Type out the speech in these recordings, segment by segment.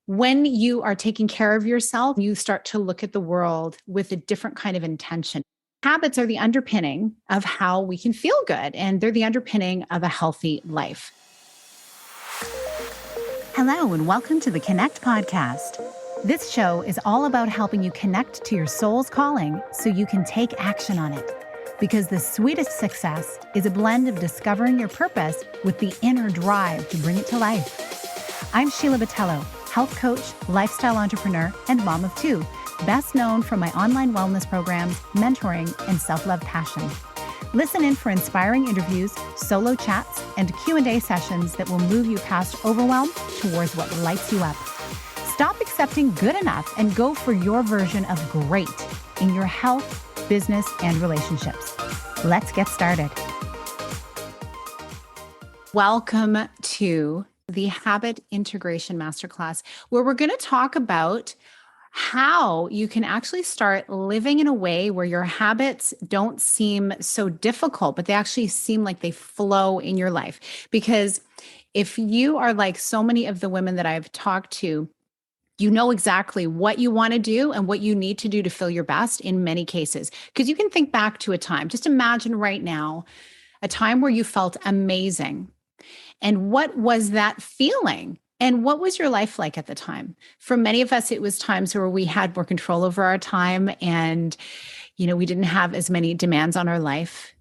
When you are taking care of yourself, you start to look at the world with a different kind of intention. Habits are the underpinning of how we can feel good, and they're the underpinning of a healthy life. Hello, and welcome to the Connect podcast. This show is all about helping you connect to your soul's calling so you can take action on it. Because the sweetest success is a blend of discovering your purpose with the inner drive to bring it to life. I'm Sheila, health coach, lifestyle entrepreneur, and mom of two, best known for my online wellness programs, mentoring, and self-love passion. Listen in for inspiring interviews, solo chats, and Q&A sessions that will move you past overwhelm towards what lights you up. Stop accepting good enough and go for your version of great in your health, business, and relationships. Let's get started. Welcome to the Habit Integration Masterclass, where we're going to talk about how you can actually start living in a way where your habits don't seem so difficult, but they actually seem like they flow in your life. Because if you are like so many of the women that I've talked to, you know exactly what you want to do and what you need to do to feel your best in many cases. Because you can think back to a time, just imagine right now, a time where you felt amazing. And what was that feeling? And what was your life like at the time? For many of us, it was times where we had more control over our time and, we didn't have as many demands on our life.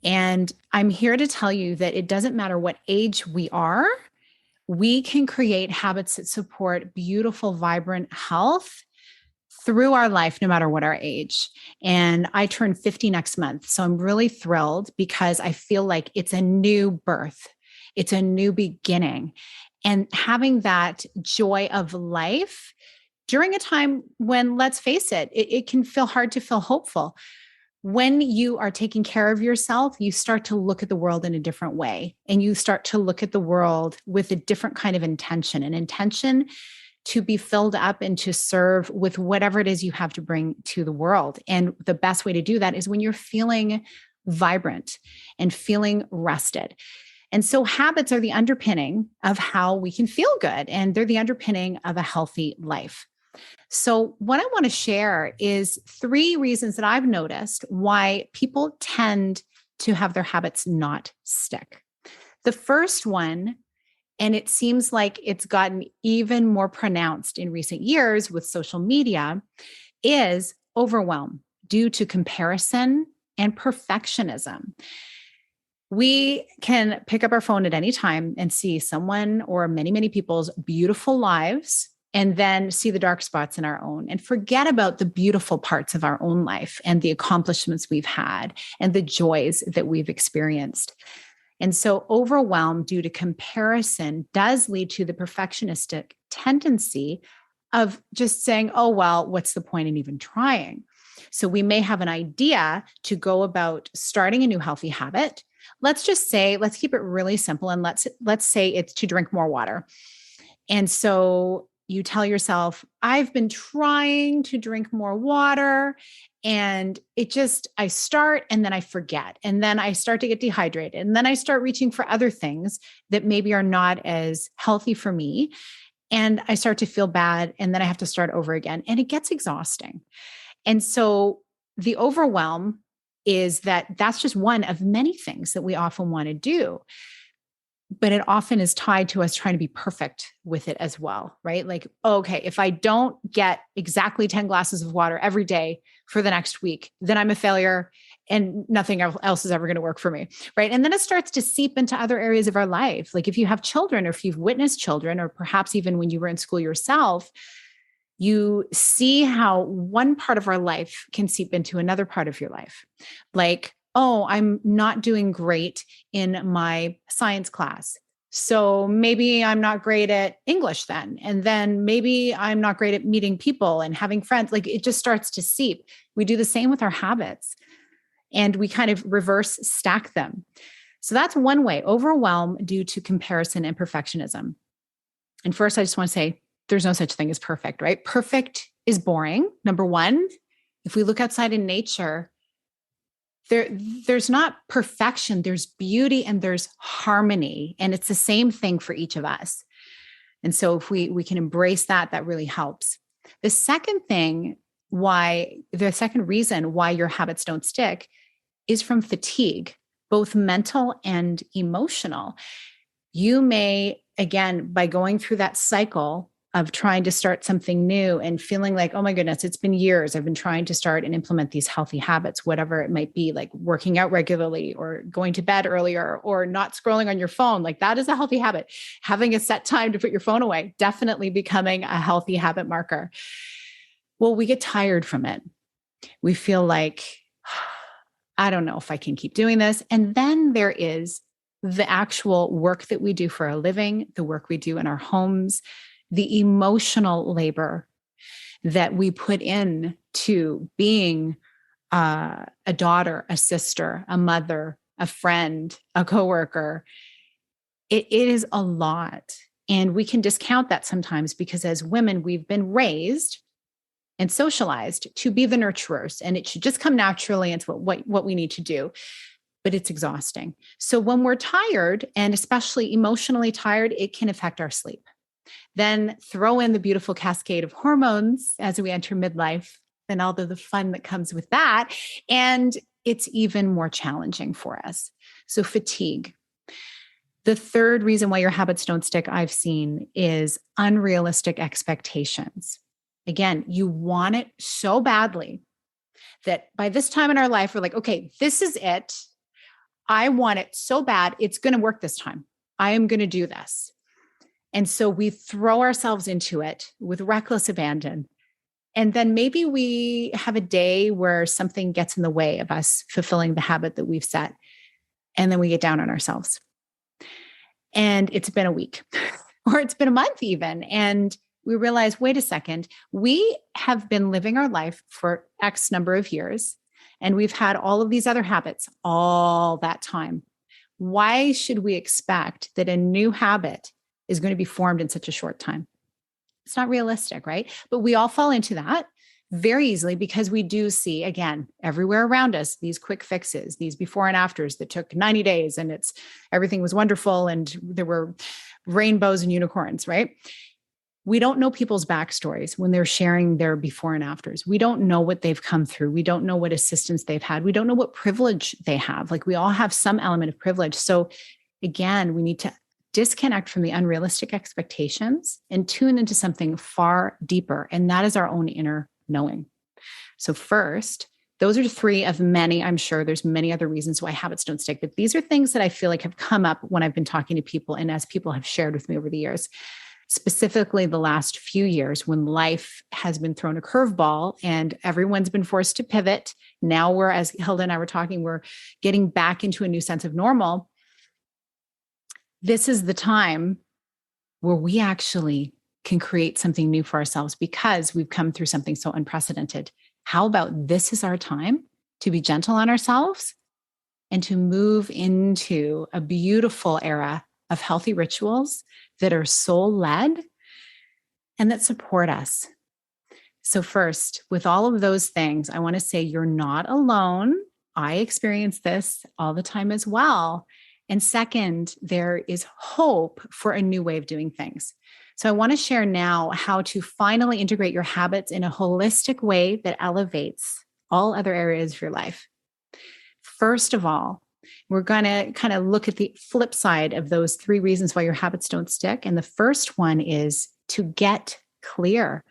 And I'm here to tell you that it doesn't matter what age we are, we can create habits that support beautiful, vibrant health through our life, no matter what our age. And I turn 50 next month. So I'm really thrilled because I feel like it's a new birth. It's a new beginning. And having that joy of life during a time when, let's face it, it can feel hard to feel hopeful. When you are taking care of yourself, you start to look at the world in a different way. And you start to look at the world with a different kind of intention, an intention to be filled up and to serve with whatever it is you have to bring to the world. And the best way to do that is when you're feeling vibrant and feeling rested. And so habits are the underpinning of how we can feel good, and they're the underpinning of a healthy life. So what I want to share is 3 reasons that I've noticed why people tend to have their habits not stick. The first one, and it seems like it's gotten even more pronounced in recent years with social media, is overwhelm due to comparison and perfectionism. We can pick up our phone at any time and see someone or many people's beautiful lives, and then see the dark spots in our own and forget about the beautiful parts of our own life and the accomplishments we've had and the joys that we've experienced. And so overwhelm due to comparison does lead to the perfectionistic tendency of just saying, oh, well, what's the point in even trying? So we may have an idea to go about starting a new healthy habit. Let's keep it really simple. And let's say it's to drink more water. And so you tell yourself, I've been trying to drink more water, and I start and then I forget. And then I start to get dehydrated. And then I start reaching for other things that maybe are not as healthy for me. And I start to feel bad. And then I have to start over again. And it gets exhausting. And so the overwhelm is that's just one of many things that we often want to do. But it often is tied to us trying to be perfect with it as well, right? Like, okay, if I don't get exactly 10 glasses of water every day for the next week, then I'm a failure and nothing else is ever going to work for me, right? And then it starts to seep into other areas of our life. Like if you have children, or if you've witnessed children, or perhaps even when you were in school yourself, you see how one part of our life can seep into another part of your life. Like, oh, I'm not doing great in my science class. So maybe I'm not great at English then. And then maybe I'm not great at meeting people and having friends. Like it just starts to seep. We do the same with our habits, and we kind of reverse stack them. So that's one way, overwhelm due to comparison and perfectionism. And first, I just want to say there's no such thing as perfect, right? Perfect is boring. Number one, if we look outside in nature, there's not perfection, there's beauty and there's harmony. And it's the same thing for each of us. And so if we can embrace that, that really helps. The second reason why your habits don't stick is from fatigue, both mental and emotional. You may, again, by going through that cycle of trying to start something new and feeling like, oh my goodness, it's been years. I've been trying to start and implement these healthy habits, whatever it might be, like working out regularly or going to bed earlier or not scrolling on your phone. Like that is a healthy habit. Having a set time to put your phone away, definitely becoming a healthy habit marker. Well, we get tired from it. We feel like, I don't know if I can keep doing this. And then there is the actual work that we do for a living, the work we do in our homes, the emotional labor that we put in to being a daughter, a sister, a mother, a friend, a coworker. It is a lot. And we can discount that sometimes because as women, we've been raised and socialized to be the nurturers, and it should just come naturally. It's what we need to do. But it's exhausting. So when we're tired, and especially emotionally tired, it can affect our sleep. Then throw in the beautiful cascade of hormones as we enter midlife and all the fun that comes with that. And it's even more challenging for us. So fatigue. The third reason why your habits don't stick, I've seen, is unrealistic expectations. Again, you want it so badly that by this time in our life, we're like, okay, this is it. I want it so bad. It's going to work this time. I am going to do this. And so we throw ourselves into it with reckless abandon. And then maybe we have a day where something gets in the way of us fulfilling the habit that we've set. And then we get down on ourselves. And it's been a week or it's been a month even. And we realize, wait a second, we have been living our life for X number of years. And we've had all of these other habits all that time. Why should we expect that a new habit is going to be formed in such a short time? It's not realistic, right? But we all fall into that very easily because we do see, again, everywhere around us, these quick fixes, these before and afters that took 90 days and everything was wonderful and there were rainbows and unicorns, right? We don't know people's backstories when they're sharing their before and afters. We don't know what they've come through. We don't know what assistance they've had. We don't know what privilege they have. Like we all have some element of privilege. So again, we need to disconnect from the unrealistic expectations and tune into something far deeper. And that is our own inner knowing. So first, those are three of many. I'm sure there's many other reasons why habits don't stick, but these are things that I feel like have come up when I've been talking to people and as people have shared with me over the years. Specifically the last few years when life has been thrown a curveball and everyone's been forced to pivot. Now we're, as Hilda and I were talking, we're getting back into a new sense of normal. This is the time where we actually can create something new for ourselves because we've come through something so unprecedented. How about this is our time to be gentle on ourselves and to move into a beautiful era of healthy rituals that are soul-led and that support us. So first, with all of those things, I want to say you're not alone. I experience this all the time as well. And second, there is hope for a new way of doing things. So I want to share now how to finally integrate your habits in a holistic way that elevates all other areas of your life. First of all, we're going to kind of look at the flip side of those three reasons why your habits don't stick. And the first one is to get clear.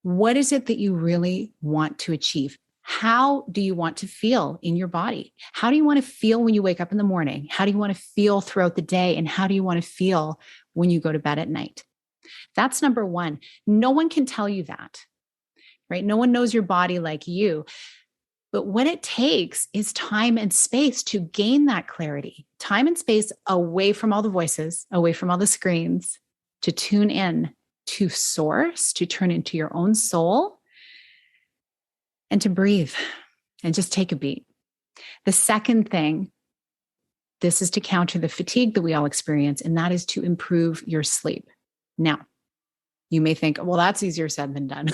What is it that you really want to achieve? How do you want to feel in your body? How do you want to feel when you wake up in the morning? How do you want to feel throughout the day? And how do you want to feel when you go to bed at night? That's number one. No one can tell you that, right? No one knows your body like you. But what it takes is time and space to gain that clarity, time and space away from all the voices, away from all the screens, to tune in to source, to turn into your own soul, and to breathe and just take a beat. The second thing, this is to counter the fatigue that we all experience, and that is to improve your sleep. Now, you may think, well, that's easier said than done.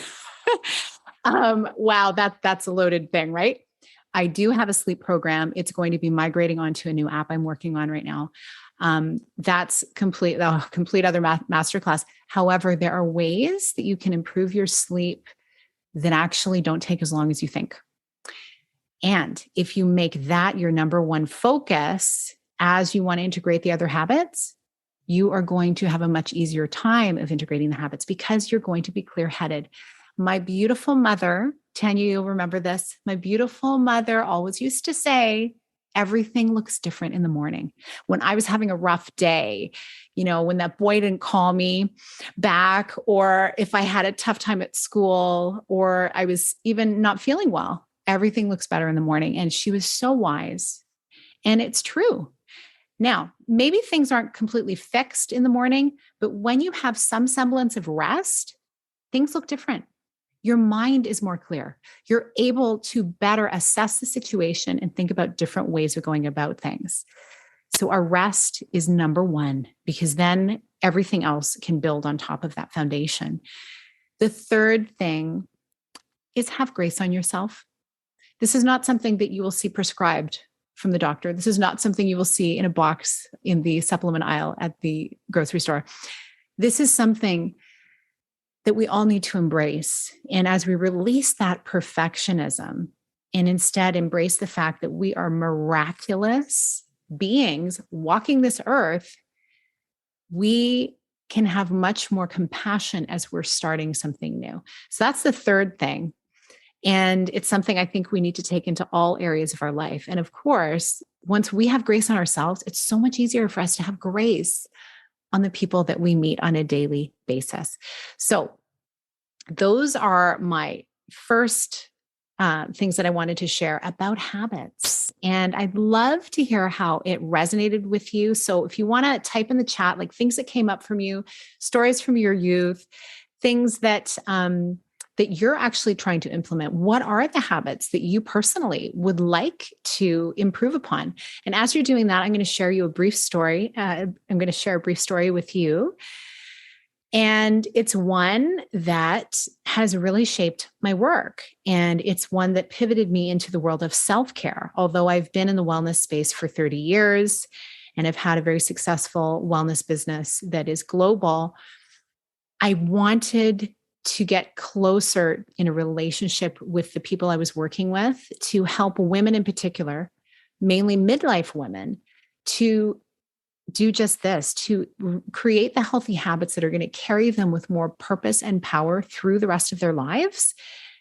Wow, that's a loaded thing, right? I do have a sleep program. It's going to be migrating onto a new app I'm working on right now. That's complete other masterclass. However, there are ways that you can improve your sleep that actually don't take as long as you think. And if you make that your number one focus as you want to integrate the other habits, you are going to have a much easier time of integrating the habits because you're going to be clear-headed. My beautiful mother, Tanya, you'll remember this. My beautiful mother always used to say, everything looks different in the morning. When I was having a rough day, when that boy didn't call me back, or if I had a tough time at school, or I was even not feeling well, everything looks better in the morning. And she was so wise. And it's true. Now, maybe things aren't completely fixed in the morning, but when you have some semblance of rest, things look different. Your mind is more clear. You're able to better assess the situation and think about different ways of going about things. So our rest is number one, because then everything else can build on top of that foundation. The third thing is have grace on yourself. This is not something that you will see prescribed from the doctor. This is not something you will see in a box in the supplement aisle at the grocery store. This is something that we all need to embrace. And as we release that perfectionism and instead embrace the fact that we are miraculous beings walking this earth, we can have much more compassion as we're starting something new. So that's the third thing. And it's something I think we need to take into all areas of our life. And of course, once we have grace on ourselves, it's so much easier for us to have grace on the people that we meet on a daily basis. So those are my first things that I wanted to share about habits. And I'd love to hear how it resonated with you. So if you want to type in the chat, like things that came up from you, stories from your youth, things that you're actually trying to implement. What are the habits that you personally would like to improve upon? And as you're doing that, I'm going to share you a brief story. I'm going to share a brief story with you. And it's one that has really shaped my work. And it's one that pivoted me into the world of self-care. Although I've been in the wellness space for 30 years and have had a very successful wellness business that is global, I wanted to get closer in a relationship with the people I was working with to help women in particular, mainly midlife women, to do just this, to create the healthy habits that are going to carry them with more purpose and power through the rest of their lives,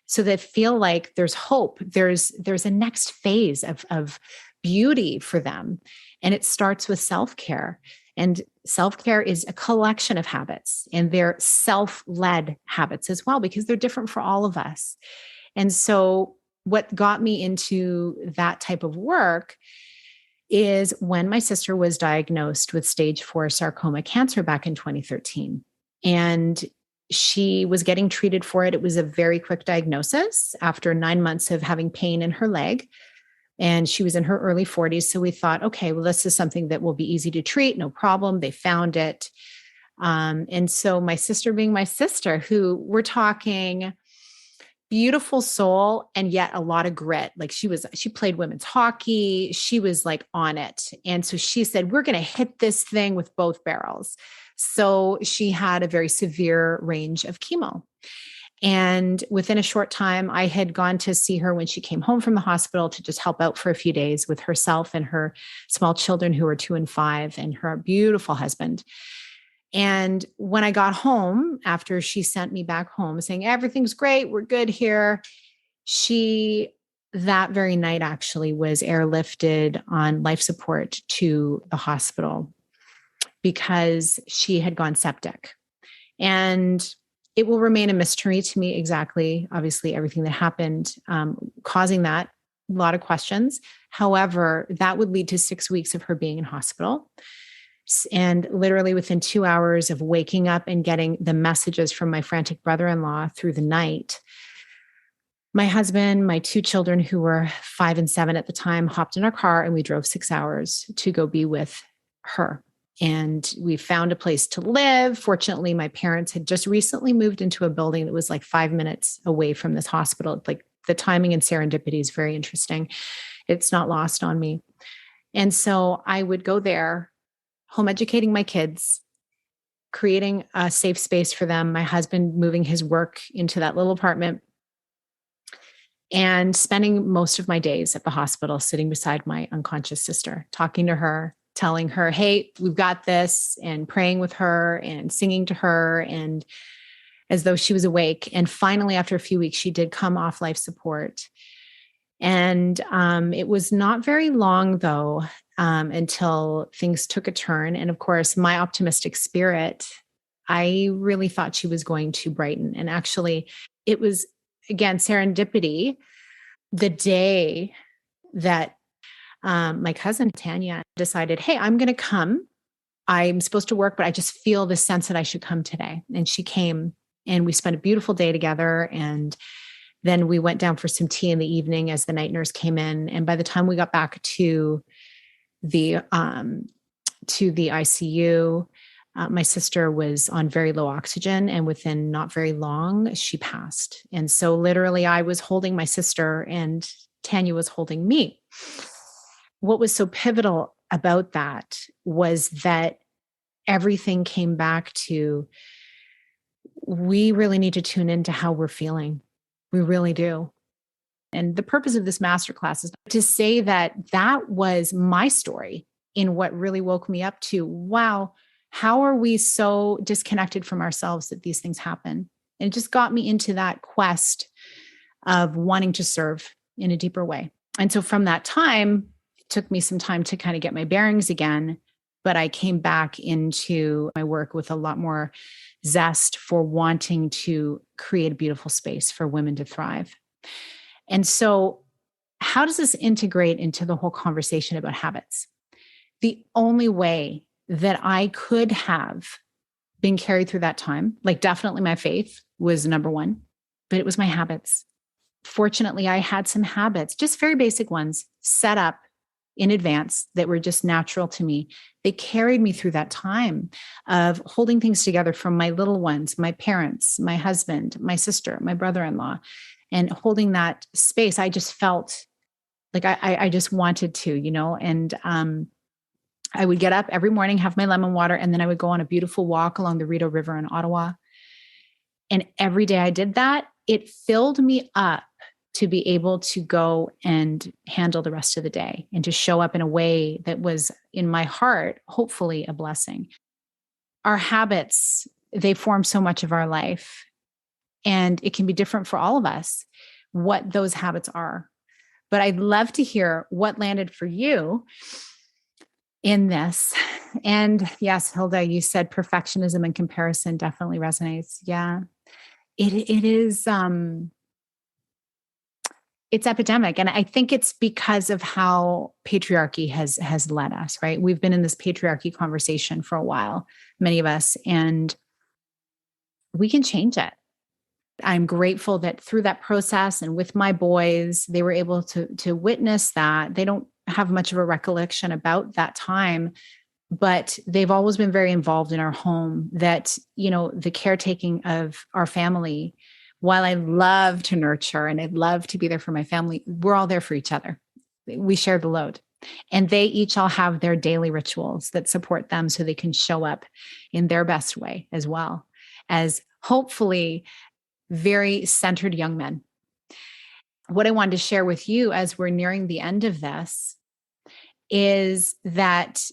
so they feel like there's hope, there's a next phase of beauty for them. And it starts with self-care. And self-care is a collection of habits, and they're self-led habits as well, because they're different for all of us. And so what got me into that type of work is when my sister was diagnosed with stage 4 sarcoma cancer back in 2013. And she was getting treated for it. It was a very quick diagnosis after 9 months of having pain in her leg. And she was in her early 40s. So we thought, okay, well, this is something that will be easy to treat. No problem. They found it. And so my sister, being my sister, who we're talking beautiful soul and yet a lot of grit. Like she played women's hockey. She was like on it. And so she said, we're going to hit this thing with both barrels. So she had a very severe range of chemo. And within a short time, I had gone to see her when she came home from the hospital to just help out for a few days with herself and her small children, who are 2 and 5, and her beautiful husband. And when I got home, after she sent me back home saying, everything's great, we're good here, she, that very night actually, was airlifted on life support to the hospital because she had gone septic. And it will remain a mystery to me exactly, obviously, everything that happened, causing that, a lot of questions. However, that would lead to 6 weeks of her being in hospital. And literally within 2 hours of waking up and getting the messages from my frantic brother-in-law through the night, my husband, my 2 children, who were 5 and 7 at the time, hopped in our car and we drove 6 hours to go be with her. And we found a place to live. Fortunately, my parents had just recently moved into a building that was like 5 minutes away from this hospital. Like the timing and serendipity is very interesting. It's not lost on me. And so I would go there home educating my kids, creating a safe space for them, my husband moving his work into that little apartment, and spending most of my days at the hospital sitting beside my unconscious sister, talking to her, telling her, hey, we've got this, and praying with her and singing to her, and as though she was awake. And finally, after a few weeks, she did come off life support. And it was not very long, though, until things took a turn. And of course, my optimistic spirit, I really thought she was going to brighten. And actually, it was, again, serendipity. The day that my cousin Tanya decided, hey, I'm going to come. I'm supposed to work, but I just feel the sense that I should come today. And she came, and we spent a beautiful day together. And then we went down for some tea in the evening as the night nurse came in. And by the time we got back to the ICU, my sister was on very low oxygen, and within not very long, she passed. And so literally I was holding my sister and Tanya was holding me. What was so pivotal about that was that everything came back to, we really need to tune into how we're feeling. We really do. And the purpose of this masterclass is to say that that was my story in what really woke me up to, wow, how are we so disconnected from ourselves that these things happen? And it just got me into that quest of wanting to serve in a deeper way. And so from that time, it took me some time to kind of get my bearings again, but I came back into my work with a lot more zest for wanting to create a beautiful space for women to thrive. And so how does this integrate into the whole conversation about habits? The only way that I could have been carried through that time, like definitely my faith was number one, but it was my habits. Fortunately, I had some habits, just very basic ones, set up in advance that were just natural to me. They carried me through that time of holding things together from my little ones, my parents, my husband, my sister, my brother-in-law, and holding that space. I just felt like I just wanted to, and I would get up every morning, have my lemon water, and then I would go on a beautiful walk along the Rideau River in Ottawa. And every day I did that, it filled me up to be able to go and handle the rest of the day and to show up in a way that was in my heart, hopefully a blessing. Our habits, they form so much of our life, and it can be different for all of us what those habits are. But I'd love to hear what landed for you in this. And yes, Hilda, you said perfectionism and comparison definitely resonates. Yeah, it is, it's epidemic. And I think it's because of how patriarchy has led us, right? We've been in this patriarchy conversation for a while, many of us, and we can change it. I'm grateful that through that process and with my boys, they were able to witness that. They don't have much of a recollection about that time, but they've always been very involved in our home, that, the caretaking of our family. While I love to nurture and I love to be there for my family, we're all there for each other. We share the load, and they each all have their daily rituals that support them so they can show up in their best way, as well as hopefully very centered young men. What I wanted to share with you as we're nearing the end of this is that,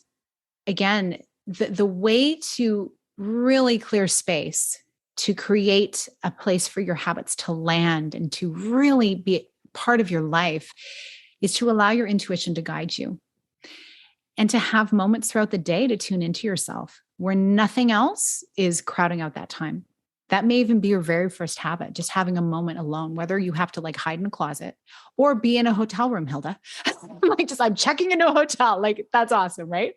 again, the way to really clear space to create a place for your habits to land and to really be part of your life is to allow your intuition to guide you and to have moments throughout the day to tune into yourself where nothing else is crowding out that time. That may even be your very first habit, just having a moment alone, whether you have to hide in a closet or be in a hotel room, Hilda. I'm checking into a hotel. That's awesome, right?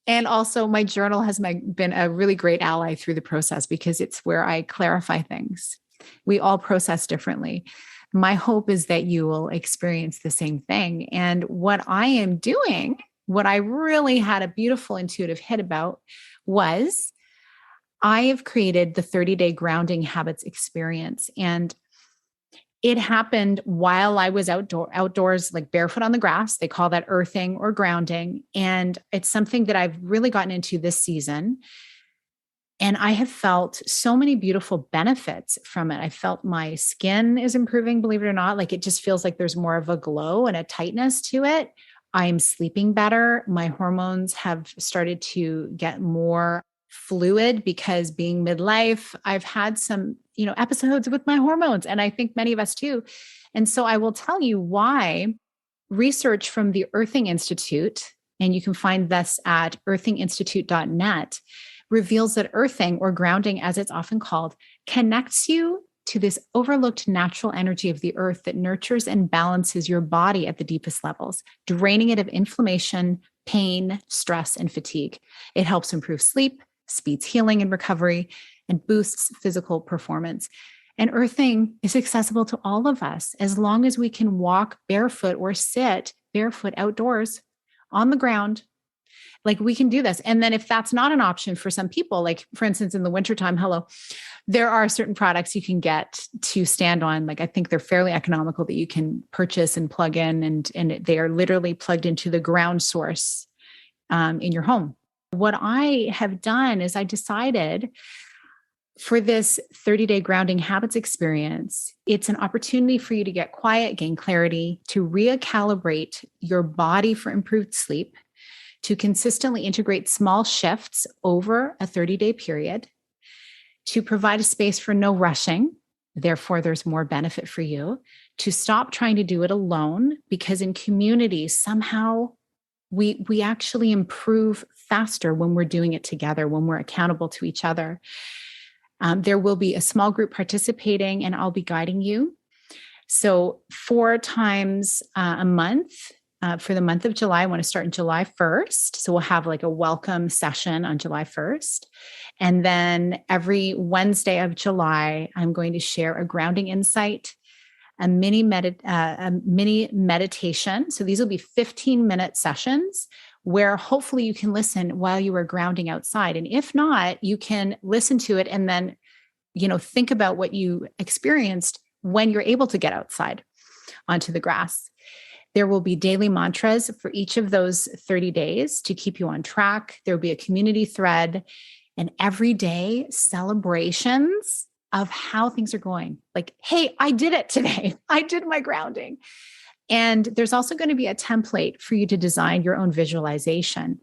And also my journal has been a really great ally through the process because it's where I clarify things. We all process differently. My hope is that you will experience the same thing. And what I am doing, what I really had a beautiful intuitive hit about was I have created the 30-day grounding habits experience. And It happened while I was outdoors, like barefoot on the grass. They call that earthing or grounding. And it's something that I've really gotten into this season. And I have felt so many beautiful benefits from it. I felt my skin is improving, believe it or not. Like it just feels like there's more of a glow and a tightness to it. I'm sleeping better. My hormones have started to get more fluid because being midlife, I've had some, episodes with my hormones, and I think many of us too. And so I will tell you why research from the Earthing Institute, and you can find this at earthinginstitute.net, reveals that earthing, or grounding as it's often called, connects you to this overlooked natural energy of the earth that nurtures and balances your body at the deepest levels, draining it of inflammation, pain, stress, and fatigue. It helps improve sleep, speeds healing and recovery, and boosts physical performance. And earthing is accessible to all of us as long as we can walk barefoot or sit barefoot outdoors on the ground. Like we can do this. And then if that's not an option for some people, like for instance, in the wintertime, there are certain products you can get to stand on. Like I think they're fairly economical that you can purchase and plug in, and they are literally plugged into the ground source in your home. What I have done is I decided for this 30-day grounding habits experience, it's an opportunity for you to get quiet, gain clarity, to recalibrate your body for improved sleep, to consistently integrate small shifts over a 30-day period, to provide a space for no rushing. Therefore, there's more benefit for you, to stop trying to do it alone, because in community, somehow we actually improve faster when we're doing it together, when we're accountable to each other. There will be a small group participating, and I'll be guiding you. So 4 times a month, for the month of July, I want to start on July 1st. So we'll have like a welcome session on July 1st. And then every Wednesday of July, I'm going to share a grounding insight, a mini meditation. So these will be 15-minute sessions where hopefully you can listen while you are grounding outside. And if not, you can listen to it and then, think about what you experienced when you're able to get outside onto the grass. There will be daily mantras for each of those 30 days to keep you on track. There will be a community thread and everyday celebrations of how things are going. Like, hey, I did it today. I did my grounding. And there's also going to be a template for you to design your own visualization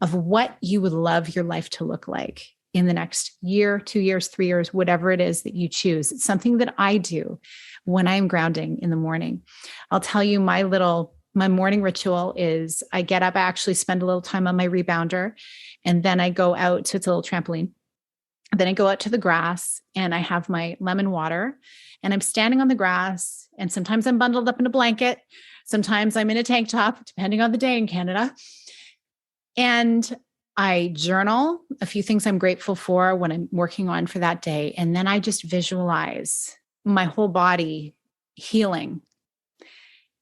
of what you would love your life to look like in the next year, 2 years, 3 years, whatever it is that you choose. It's something that I do when I'm grounding in the morning. I'll tell you my morning ritual is I get up, I actually spend a little time on my rebounder, and then I go out to, it's a little trampoline. Then I go out to the grass and I have my lemon water, and I'm standing on the grass, and sometimes I'm bundled up in a blanket. Sometimes I'm in a tank top, depending on the day in Canada. And I journal a few things I'm grateful for when I'm working on for that day. And then I just visualize my whole body healing.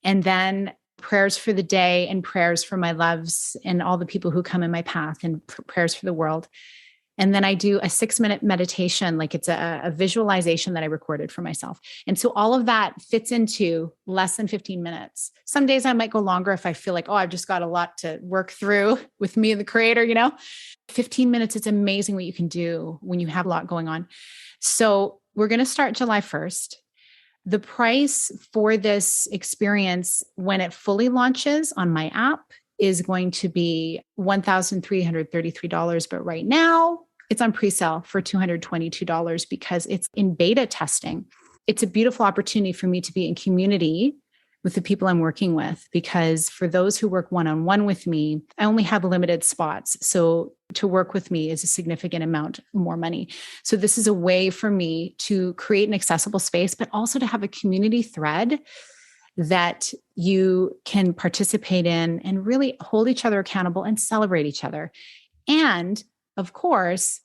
And then prayers for the day and prayers for my loves and all the people who come in my path, and prayers for the world. And then I do a 6-minute meditation, like it's a visualization that I recorded for myself. And so all of that fits into less than 15 minutes. Some days I might go longer if I feel like, I've just got a lot to work through with me and the creator, 15 minutes, it's amazing what you can do when you have a lot going on. So we're going to start July 1st. The price for this experience, when it fully launches on my app, is going to be $1,333. But right now it's on pre-sale for $222 because it's in beta testing. It's a beautiful opportunity for me to be in community with the people I'm working with, because for those who work one-on-one with me, I only have limited spots. So to work with me is a significant amount more money. So this is a way for me to create an accessible space, but also to have a community thread that you can participate in and really hold each other accountable and celebrate each other. And of course,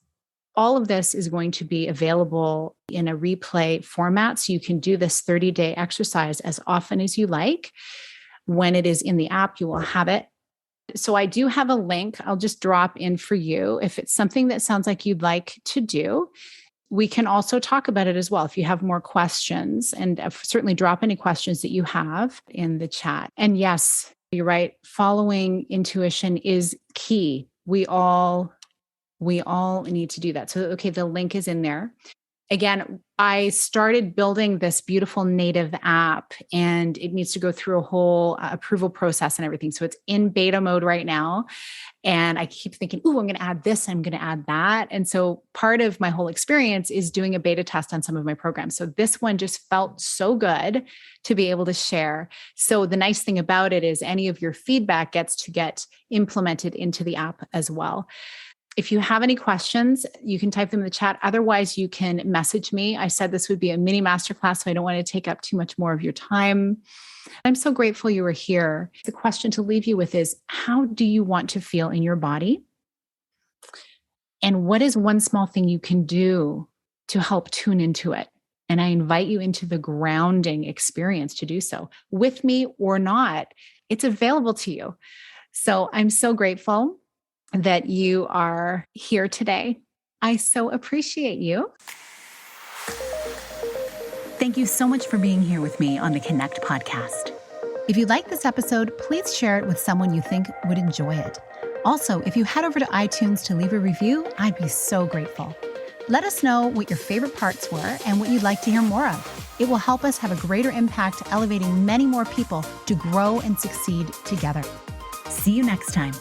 all of this is going to be available in a replay format. So you can do this 30-day exercise as often as you like. When it is in the app, you will have it. So I do have a link I'll just drop in for you if it's something that sounds like you'd like to do. we can also talk about it as well if you have more questions, and certainly drop any questions that you have in the chat. And yes, you're right. Following intuition is key. We all need to do that. So, okay, the link is in there. Again, I started building this beautiful native app, and it needs to go through a whole approval process and everything. So it's in beta mode right now. And I keep thinking, oh, I'm going to add this, I'm going to add that. And so part of my whole experience is doing a beta test on some of my programs. So this one just felt so good to be able to share. So the nice thing about it is any of your feedback gets to get implemented into the app as well. If you have any questions, you can type them in the chat. Otherwise, you can message me. I said this would be a mini masterclass, so I don't want to take up too much more of your time. I'm so grateful you were here. The question to leave you with is, how do you want to feel in your body? And what is one small thing you can do to help tune into it? And I invite you into the grounding experience to do so. With me or not, it's available to you. So I'm so grateful that you are here today. I so appreciate you. Thank you so much for being here with me on the Connect podcast. If you like this episode, please share it with someone you think would enjoy it. Also, if you head over to iTunes to leave a review, I'd be so grateful. Let us know what your favorite parts were and what you'd like to hear more of. It will help us have a greater impact, elevating many more people to grow and succeed together. See you next time.